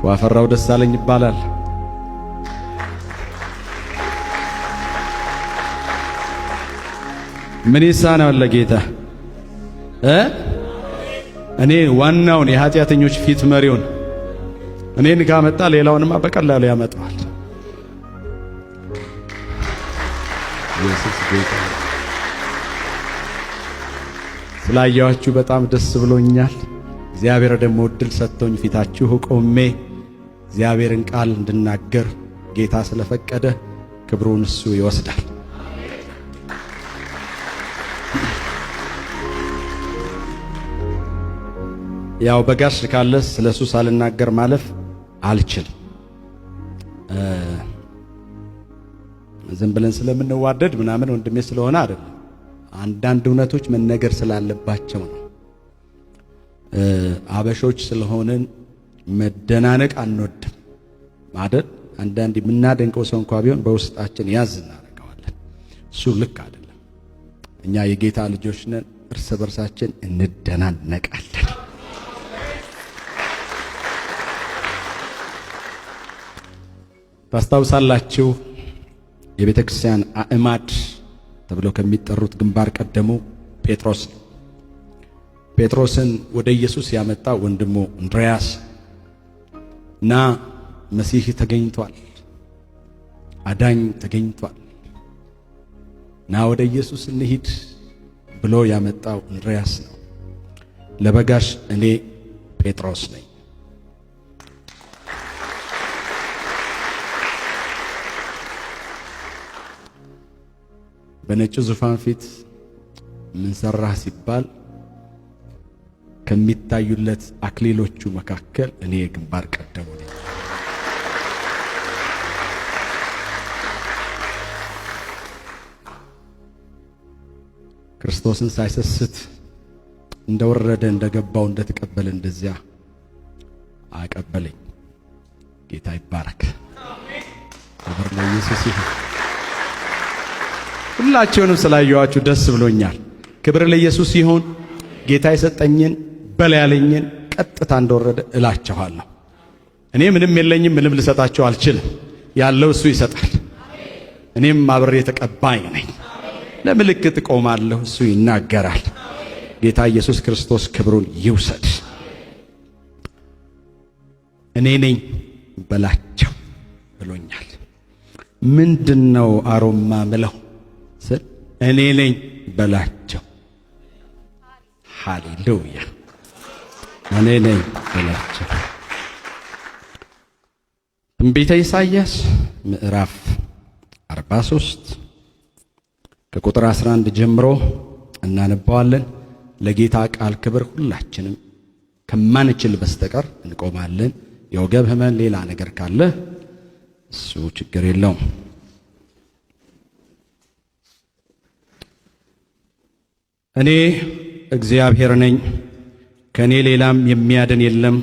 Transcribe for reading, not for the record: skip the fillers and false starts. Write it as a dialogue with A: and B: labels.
A: ሸዋፈራው ደሳለኝ ይባላል። ምን ይሳናል ለጌታ? እኔ ዋናውን የኃጢአተኞች ፊት መሪውን እኔን ካመጣ ሌላውንማ በቀላሉ ያመጣዋል። ኢየሱስ ጌታ። ስላየኋችሁ በጣም ደስ ብሎኛል። እግዚአብሔር ደግሞ እድል ሰጥቶኝ ፊታችሁ ቆሜ እግዚአብሔርን ቃል እንድናገር ጌታ ስለፈቀደ ክብሩን እሱ ይወስዳል። ያው በጋሽ ካለስ ስለሱ ሳልናገር ማለፍ አልችልም። ዝም ብለን ስለምንዋደድ ምናምን ወንድሜ ስለሆነ አይደለም። አንዳንድ እውነቶች መነገር ስላለባቸው ነው። አበሾች ስለሆንን መደናነቅ አንወድም ማለት አንዳንድ የምናደንቀው ሰው እንኳን ቢሆን በውስጣችን ያዝ እናደርገዋለን። እሱ ልክ አይደለም። እኛ የጌታ ልጆች ነን። እርስ በርሳችን እንደናነቃለን። ታስታውሳላችሁ የቤተ ክርስቲያን አዕማድ ተብለው ከሚጠሩት ግንባር ቀደሙ ጴጥሮስ። ጴጥሮስን ወደ ኢየሱስ ያመጣ ወንድሙ እንድርያስ እና መሲህ ተገኝቷል፣ አዳኝ ተገኝቷል፣ ና ወደ ኢየሱስ እንሂድ ብሎ ያመጣው እንድርያስ ነው። ለበጋሽ እኔ ጴጥሮስ ነኝ። በነጭ ዙፋን ፊት ምን ሰራህ ሲባል ከሚታዩለት አክሊሎቹ መካከል እኔ ግንባር ቀደሙ ነኝ። ክርስቶስን ሳይሰስት እንደወረደ እንደገባው እንደተቀበለ እንደዚያ አቀበለኝ። ጌታ ይባረክ። ክብር ለኢየሱስ ይሁን። ሁላችሁንም ስላየኋችሁ ደስ ብሎኛል። ክብር ለኢየሱስ ይሁን። ጌታ የሰጠኝን በል ያለኝን ቀጥታ እንደወረደ እላችኋለሁ። እኔ ምንም የለኝም፣ ምንም ልሰጣችሁ አልችልም። ያለው እሱ ይሰጣል። እኔም አብሬ ተቀባይ ነኝ። ለምልክት ቆማለሁ፣ እሱ ይናገራል። ጌታ ኢየሱስ ክርስቶስ ክብሩን ይውሰድ። እኔ ነኝ በላቸው ብሎኛል። ምንድነው አሮማ ምለው ስል እኔ ነኝ በላቸው። ሃሌሉያ! እኔ ነኝ በላቸው። ትንቢተ ኢሳይያስ ምዕራፍ 43 ከቁጥር 11 ጀምሮ እናነባዋለን። ለጌታ ቃል ክብር ሁላችንም ከማንችል በስተቀር እንቆማለን። የወገብ ህመም ሌላ ነገር ካለ እሱ ችግር የለውም። እኔ እግዚአብሔር ነኝ፣ ከኔ ሌላም የሚያድን የለም።